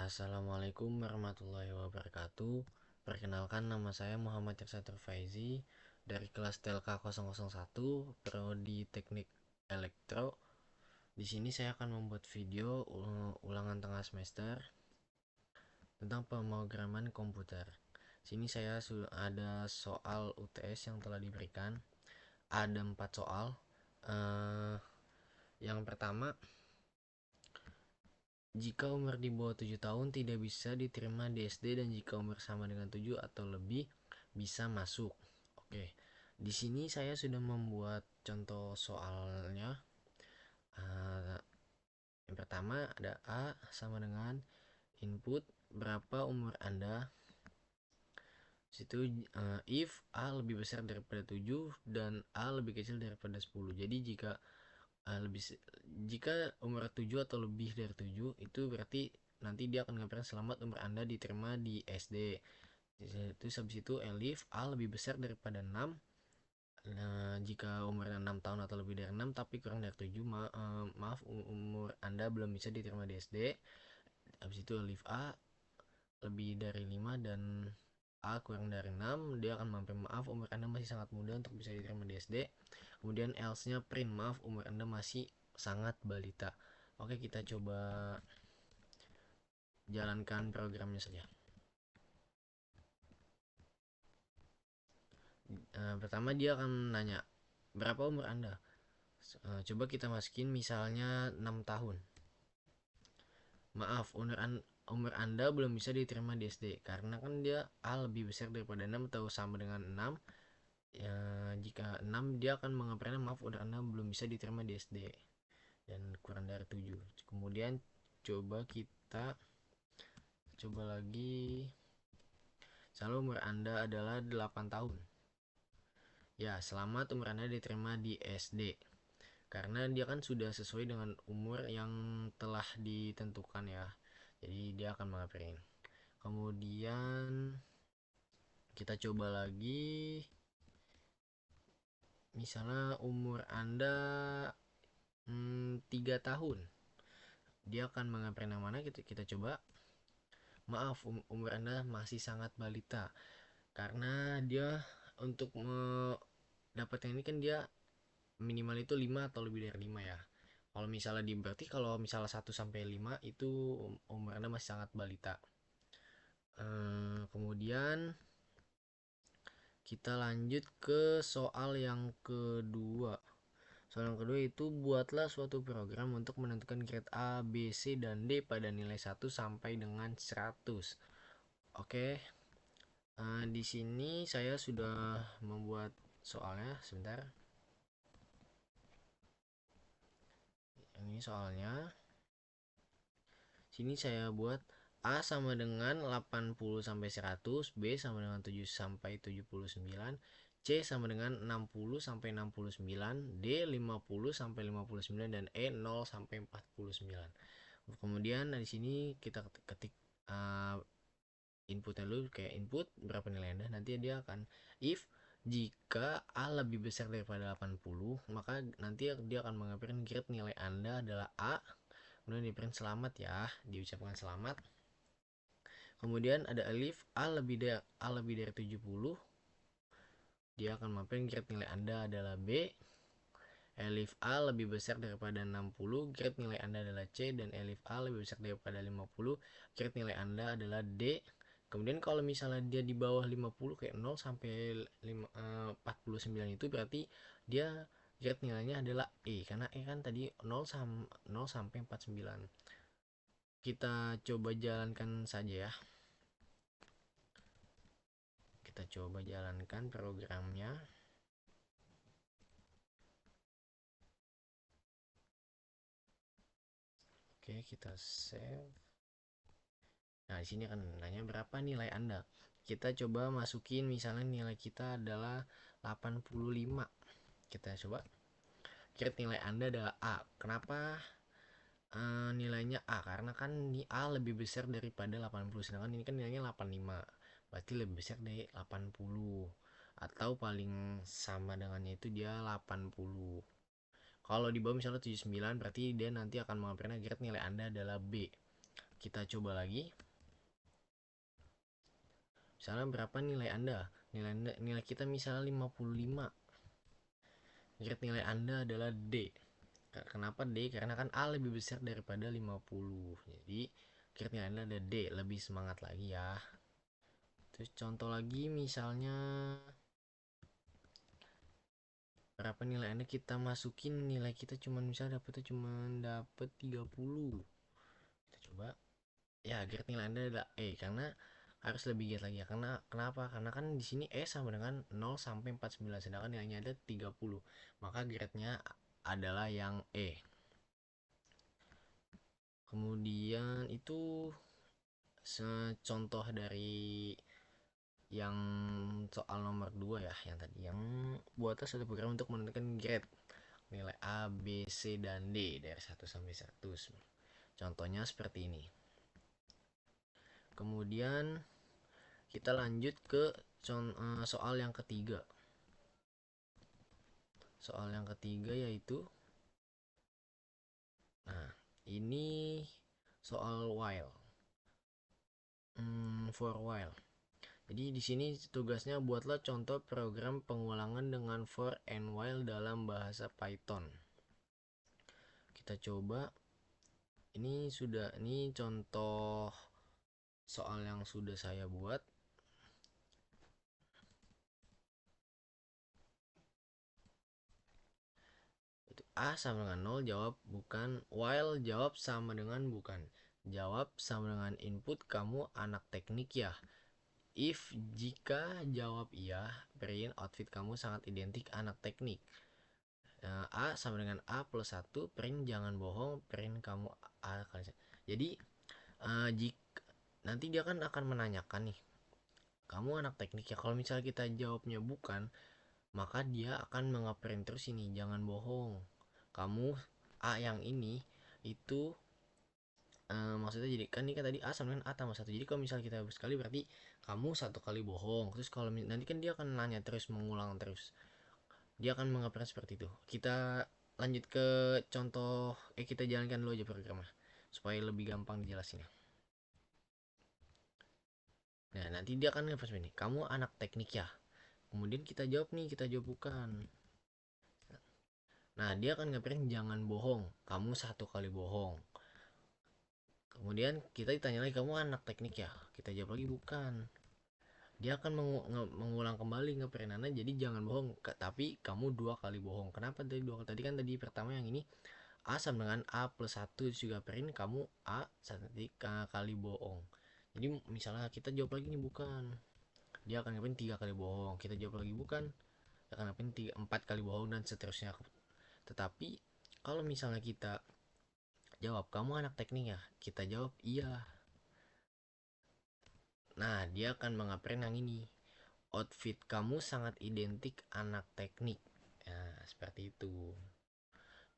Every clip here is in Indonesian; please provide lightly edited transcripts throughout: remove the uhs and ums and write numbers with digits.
Assalamualaikum warahmatullahi wabarakatuh. Perkenalkan, nama saya Muhammad Irsatur Faizi dari kelas TLK 001 Prodi Teknik Elektro. Di sini saya akan membuat video ulangan tengah semester tentang pemrograman komputer. Sini saya sudah ada soal UTS yang telah diberikan. Ada 4 soal. Yang pertama, jika umur di bawah 7 tahun tidak bisa diterima di SD, dan jika umur sama dengan 7 atau lebih bisa masuk. Oke. Di sini saya sudah membuat contoh soalnya. Yang pertama ada A sama dengan input berapa umur Anda. Situ if A lebih besar daripada 7 dan A lebih kecil daripada 10. Jadi jika umur 7 atau lebih dari 7, itu berarti nanti dia akan ngapain selamat umur Anda diterima di SD. Terus habis itu elif A lebih besar daripada 6. Nah, jika umurnya 6 tahun atau lebih dari 6 tapi kurang dari 7, maaf, umur Anda belum bisa diterima di SD. Habis itu elif A lebih dari 5 dan A kurang dari 6, dia akan mampir maaf umur Anda masih sangat muda untuk bisa diterima di SD. Kemudian else nya print maaf umur Anda masih sangat balita. Oke, kita coba jalankan programnya saja. Pertama dia akan nanya berapa umur Anda. Coba kita masukin misalnya 6 tahun. Maaf, umur Anda belum bisa diterima di SD karena kan dia A lebih besar daripada 6 atau sama dengan 6. Ya, jika 6 dia akan mengaprena maaf umur Anda belum bisa diterima di SD dan kurang dari 7. Kemudian coba lagi. Misalnya umur Anda adalah 8 tahun. Ya, selamat umur Anda diterima di SD. Karena dia kan sudah sesuai dengan umur yang telah ditentukan ya. Jadi dia akan mengapain. Kemudian kita coba lagi. Misalnya umur Anda 3 tahun. Dia akan mengapain yang mana? Kita coba. Maaf, umur Anda masih sangat balita. Karena dia untuk mendapatkan ini kan dia minimal itu 5 atau lebih dari 5 ya. Kalau misalnya berarti kalau misalnya 1 sampai 5 itu umur Anda masih sangat balita. Kemudian kita lanjut ke soal yang kedua. Soal yang kedua itu buatlah suatu program untuk menentukan grade A, B, C, dan D pada nilai 1 sampai dengan 100. Oke. Di sini saya sudah membuat soalnya, sebentar. Yang ini soalnya. Sini saya buat A sama dengan 80 sampai 100, B sama dengan 7 sampai 79, C sama dengan 60 sampai 69, D 50 sampai 59, dan E 0 sampai 49. Kemudian di sini kita ketik inputnya dulu, kayak input berapa nilai Anda. Nanti dia akan if jika A lebih besar daripada 80, maka nanti dia akan mengapain grade nilai Anda adalah A. Kemudian di print selamat ya, diucapkan selamat. Kemudian ada elif A lebih dari 70, dia akan mampir grade nilai Anda adalah B. Elif A lebih besar daripada 60, grade nilai Anda adalah C. Dan elif A lebih besar daripada 50, grade nilai Anda adalah D. Kemudian kalau misalnya dia di bawah 50 kayak 0 sampai 49, itu berarti dia grade nilainya adalah E, karena E kan tadi 0 sampai 49. Kita coba jalankan saja ya. Kita coba jalankan programnya. Oke, kita save. Nah, di sini akan nanya berapa nilai Anda. Kita coba masukin misalnya nilai kita adalah 85. Kita coba. Grade nilai Anda adalah A. Kenapa nilainya A? Karena kan ini A lebih besar daripada 80, sedangkan ini kan nilainya 85. Berarti lebih besar dari 80. Atau paling sama dengannya itu dia 80. Kalau di bawah misalnya 79, berarti dia nanti akan mengapain grade nilai Anda adalah B. kita coba lagi. Misalnya berapa nilai Anda? Nilai kita misalnya 55. Grade nilai Anda adalah D. Kenapa D? Karena kan A lebih besar daripada 50. Jadi grade nilai Anda ada D, lebih semangat lagi ya. Terus contoh lagi misalnya berapa nilai Anda, kita masukin nilai kita cuman misalnya dapet 30. Kita coba. Ya, grade nilai Anda adalah E karena harus lebih giat lagi ya. Karena kenapa? Karena kan di sini E sama dengan 0 sampai 49 sedangkan nilainya ada 30. Maka grade-nya adalah yang E. Kemudian itu contoh dari yang soal nomor 2 ya, yang tadi yang buatlah suatu program untuk menentukan grade nilai A, B, C, dan D dari 1 sampai 100. Contohnya seperti ini. Kemudian kita lanjut ke soal yang ketiga. Soal yang ketiga yaitu, nah ini soal while, for while. Jadi di sini tugasnya buatlah contoh program pengulangan dengan for and while dalam bahasa Python. Kita coba. Ini contoh soal yang sudah saya buat. A sama dengan 0, jawab bukan. While jawab sama dengan bukan. Jawab sama dengan input, kamu anak teknik ya. If jika jawab iya, print outfit kamu sangat identik anak teknik. A sama dengan A plus 1, print jangan bohong, print kamu A kali. Jadi jika nanti dia kan akan menanyakan nih, kamu anak teknik ya. Kalau misalnya kita jawabnya bukan, maka dia akan mengeprint terus ini, jangan bohong, kamu A yang ini itu maksudnya jadi kan ini kan tadi A sama dengan A tambah 1. Jadi kalau misalnya kita sekali berarti kamu 1 kali bohong. Terus kalau nanti kan dia akan nanya terus, mengulang terus, dia akan mengeprint seperti itu. Kita lanjut ke contoh, kita jalankan dulu aja programnya supaya lebih gampang dijelasin. Nah nanti dia akan ngeprint ini, kamu anak teknik ya. Kemudian kita jawab nih, kita jawab bukan. Nah dia akan ngeprint jangan bohong, kamu 1 kali bohong. Kemudian kita ditanya lagi, kamu anak teknik ya. Kita jawab lagi bukan. Dia akan mengulang kembali ngeprintannya, jadi jangan bohong tapi kamu 2 kali bohong. Kenapa tadi 2 kali? Tadi kan tadi pertama yang ini A sama dengan A plus 1 juga print, kamu A 1 kali bohong. Jadi misalnya kita jawab lagi nih bukan, dia akan ngeprint 3 kali bohong. Kita jawab lagi bukan, dia akan ngeprint 4 kali bohong dan seterusnya. Tetapi kalau misalnya kita jawab kamu anak teknik ya, kita jawab iya, nah dia akan mengeprint yang ini, outfit kamu sangat identik anak teknik. Nah seperti itu.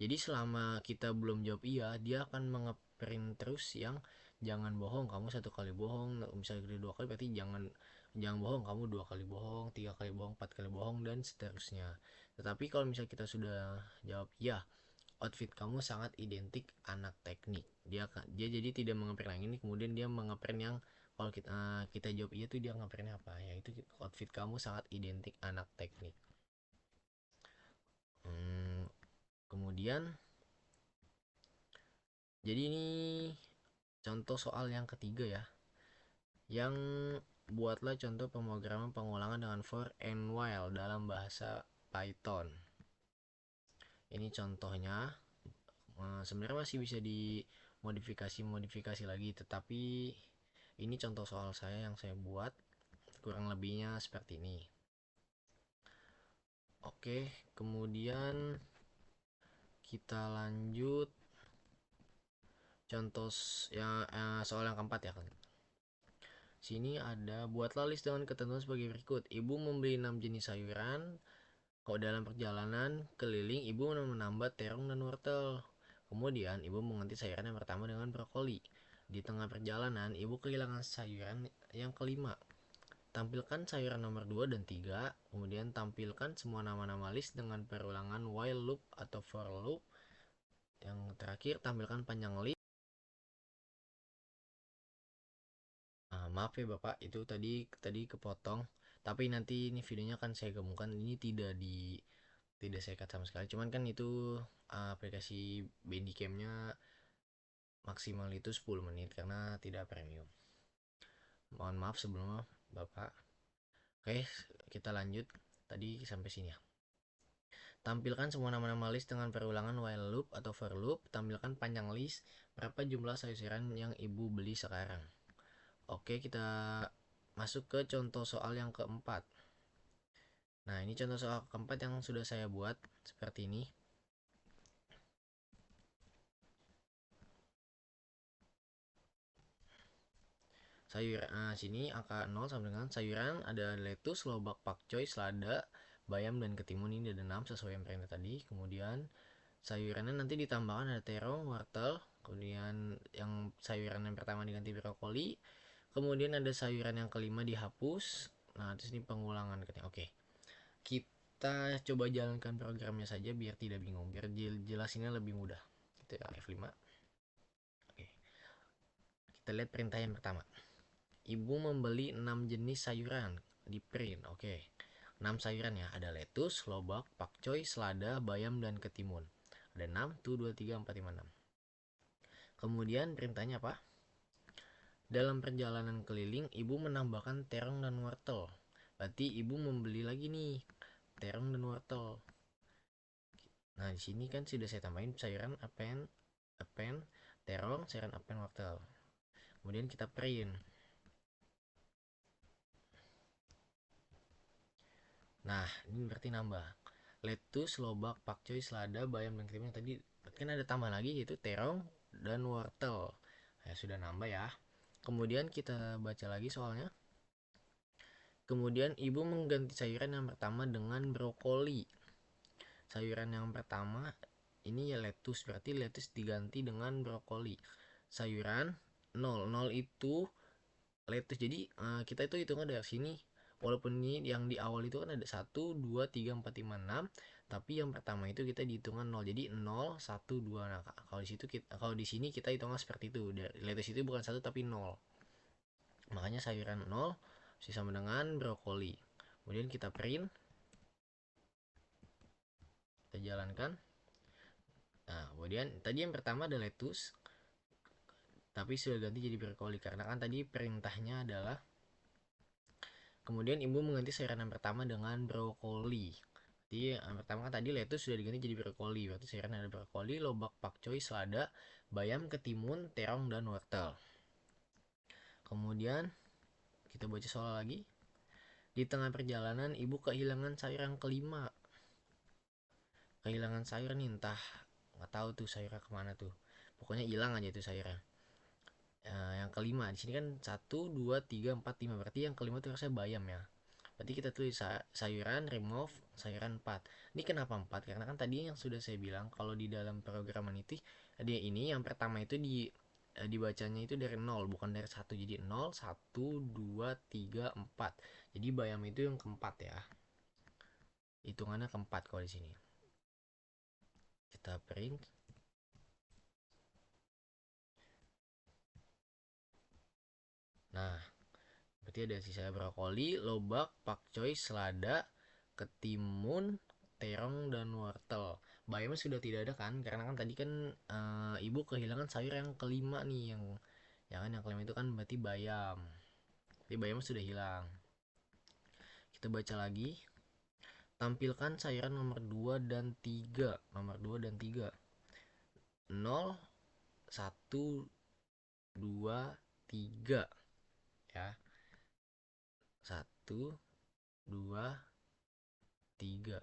Jadi selama kita belum jawab iya, dia akan mengeprint terus yang jangan bohong, kamu 1 kali bohong. Misalnya 2 kali berarti jangan bohong, kamu 2 kali bohong, 3 kali bohong, 4 kali bohong, dan seterusnya. Tetapi kalau misalnya kita sudah jawab iya, outfit kamu sangat identik anak teknik, dia jadi tidak mengeprint yang ini. Kemudian dia mengeprint yang kalau kita jawab iya tuh dia ngeprint apa, yaitu outfit kamu sangat identik anak teknik. Kemudian jadi ini contoh soal yang ketiga ya, yang buatlah contoh pemrograman pengulangan dengan for and while dalam bahasa Python. Ini contohnya. Sebenarnya masih bisa dimodifikasi lagi, tetapi ini contoh soal saya yang saya buat, kurang lebihnya seperti ini. Oke, kemudian kita lanjut contoh soal yang keempat ya kan. Sini ada, buatlah list dengan ketentuan sebagai berikut. Ibu membeli 6 jenis sayuran. Kalau dalam perjalanan keliling, ibu menambah terong dan wortel. Kemudian ibu mengganti sayuran yang pertama dengan brokoli. Di tengah perjalanan, ibu kehilangan sayuran yang kelima. Tampilkan sayuran nomor 2 dan 3. Kemudian tampilkan semua nama-nama list dengan perulangan while loop atau for loop. Yang terakhir, tampilkan panjang list Maaf ya Bapak, itu tadi kepotong. Tapi nanti ini videonya kan saya gabungkan. Ini tidak saya cut sama sekali. Cuman kan itu aplikasi Bandicamnya maksimal itu 10 menit karena tidak premium. Mohon maaf sebelumnya Bapak. Oke, kita lanjut. Tadi sampai sini ya. Tampilkan semua nama-nama list dengan perulangan while loop atau for loop. Tampilkan panjang list berapa jumlah sayuran yang ibu beli sekarang. Oke, kita masuk ke contoh soal yang keempat. Nah, ini contoh soal keempat yang sudah saya buat seperti ini. Sayuran, sini angka 0 sama dengan sayuran ada lettuce, lobak, pakcoy, selada, bayam, dan ketimun. Ini ada 6 sesuai yang perintah tadi. Kemudian sayurannya nanti ditambahkan ada terong, wortel. Kemudian yang sayuran yang pertama diganti brokoli. Kemudian ada sayuran yang kelima dihapus. Nah, terus ini pengulangan katanya. Oke. Kita coba jalankan programnya saja biar tidak bingung, biar jelasinnya lebih mudah. Kita F5. Oke. Kita lihat perintah yang pertama. Ibu membeli 6 jenis sayuran di print. Oke. 6 sayuran ya, ada lettuce, lobak, pakcoy, selada, bayam, dan ketimun. Ada 6, tuh 2, 3, 4, 5, 6. Kemudian perintahnya apa? Dalam perjalanan keliling, ibu menambahkan terong dan wortel. Berarti ibu membeli lagi nih terong dan wortel. Nah, di sini kan sudah saya tambahin sayuran apen, terong, sayuran apen, wortel. Kemudian kita print. Nah, ini berarti nambah. Lettuce, lobak, pakcoy, selada, bayam, dan ketimun. Tadi kan ada tambah lagi yaitu terong dan wortel. Ya, sudah nambah ya. Kemudian kita baca lagi soalnya. Kemudian ibu mengganti sayuran yang pertama dengan brokoli. Sayuran yang pertama ini ya lettuce, berarti lettuce diganti dengan brokoli. Sayuran 0, 0 itu lettuce. Jadi kita itu hitungan dari sini. Walaupun ini yang di awal itu kan ada 1, 2, 3, 4, 5, 6, tapi yang pertama itu kita dihitungan 0. Jadi 0, 1, 2. Nah, kalau di sini kita hitungan seperti itu. Lettuce itu bukan 1 tapi 0. Makanya sayuran 0 sama dengan brokoli. Kemudian kita print. Kita jalankan. Nah, kemudian tadi yang pertama ada lettuce, tapi sudah ganti jadi brokoli karena kan tadi perintahnya adalah kemudian ibu mengganti sayuran yang pertama dengan brokoli. Jadi yang pertama kan tadi lettuce sudah diganti jadi brokoli. Berarti sayuran ada brokoli, lobak, pakcoy, selada, bayam, ketimun, terong, dan wortel. Kemudian kita baca soal lagi. Di tengah perjalanan ibu kehilangan sayuran kelima. Kehilangan sayur nih, entah nggak tahu tuh sayurnya kemana tuh. Pokoknya hilang aja tuh sayurnya. Yang kelima di sini kan 1, 2, 3, 4, 5, berarti yang kelima itu harusnya bayam ya. Berarti kita tulis sayuran remove sayuran 4. Ini kenapa 4? Karena kan tadi yang sudah saya bilang kalau di dalam programan itu dia ini yang pertama itu dibacanya itu dari 0 bukan dari 1. Jadi 0, 1, 2, 3, 4. Jadi bayam itu yang keempat ya. Hitungannya keempat kalau di sini. Kita print. Nah, berarti ada sisa brokoli, lobak, pakcoy, selada, ketimun, terong, dan wortel. Bayamnya sudah tidak ada kan? Karena kan tadi kan ibu kehilangan sayur yang kelima nih, yang kelima itu kan berarti bayam. Jadi bayamnya sudah hilang. Kita baca lagi. Tampilkan sayuran nomor 2 dan 3. Nomor 2 dan 3. 0, 1, 2, 3 ya. 1, 2, 3.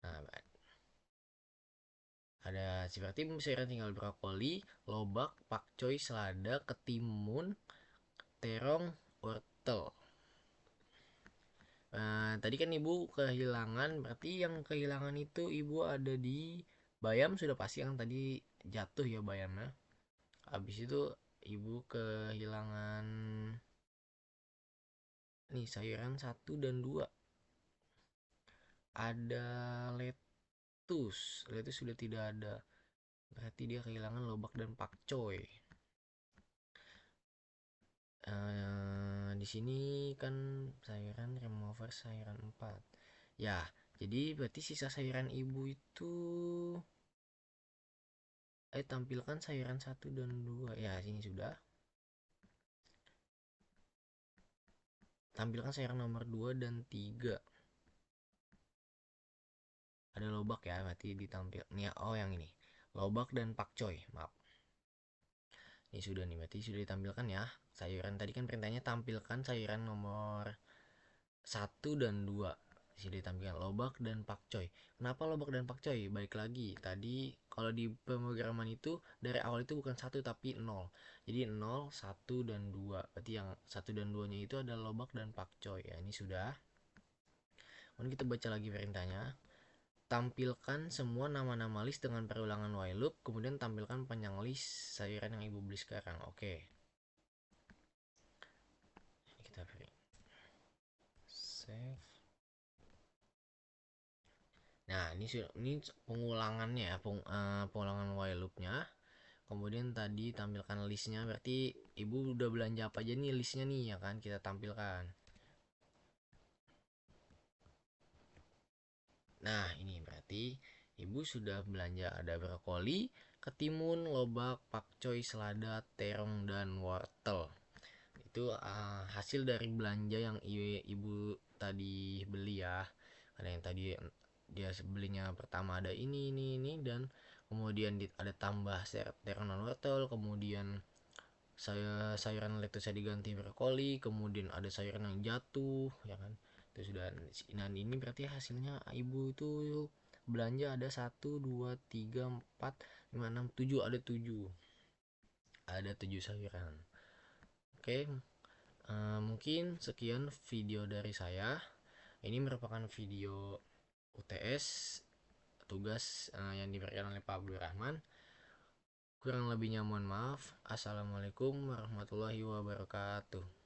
Nah, ada seperti sayuran tinggal brokoli, lobak, pakcoy, selada, ketimun, terong, wortel. Tadi kan ibu kehilangan, berarti yang kehilangan itu ibu ada di bayam sudah pasti kan tadi jatuh ya bayamnya. Habis itu ibu kehilangan nih sayuran 1 dan 2. Ada lettuce sudah tidak ada. berarti dia kehilangan lobak dan pakcoy. Di sini kan sayuran remover sayuran 4 ya, jadi berarti sisa sayuran ibu itu tampilkan sayuran 1 dan 2 ya. Sini sudah tampilkan sayuran nomor 2 dan 3. Ada lobak ya, berarti ditampil nih. Oh, yang ini lobak dan pakcoy, maaf. Ini sudah nih, berarti sudah ditampilkan ya. Sayuran tadi kan perintahnya tampilkan sayuran nomor 1 dan 2. Sudah ditampilkan lobak dan pakcoy. Kenapa lobak dan pakcoy? Balik lagi, tadi kalau di pemrograman itu dari awal itu bukan 1 tapi 0. Jadi 0, 1, dan 2. Berarti yang 1 dan 2 nya itu adalah lobak dan pakcoy ya. Ini sudah. Kemudian kita baca lagi perintahnya. Tampilkan semua nama-nama list dengan perulangan while loop, kemudian tampilkan panjang list sayuran yang ibu beli sekarang. Oke. Kita beri save. Nah, ini pengulangannya ya, pengulangan while loopnya. Kemudian tadi tampilkan listnya, berarti ibu udah belanja apa aja nih listnya nih ya kan, kita tampilkan. Nah, ini berarti ibu sudah belanja ada brokoli, ketimun, lobak, pakcoy, selada, terong, dan wortel. Itu hasil dari belanja yang ibu tadi beli ya. Ada yang tadi dia belinya pertama ada ini dan kemudian ada tambah terong dan wortel, kemudian sayuran lettuce diganti brokoli, kemudian ada sayuran yang jatuh ya kan. Itu sudah. Nah, ini berarti hasilnya ibu itu belanja ada 1 2 3 4 5 6 7, ada 7 sayuran. Oke. Mungkin sekian video dari saya. Ini merupakan video UTS tugas yang diberikan oleh Pak Abdul Rahman. Kurang lebihnya mohon maaf. Assalamualaikum warahmatullahi wabarakatuh.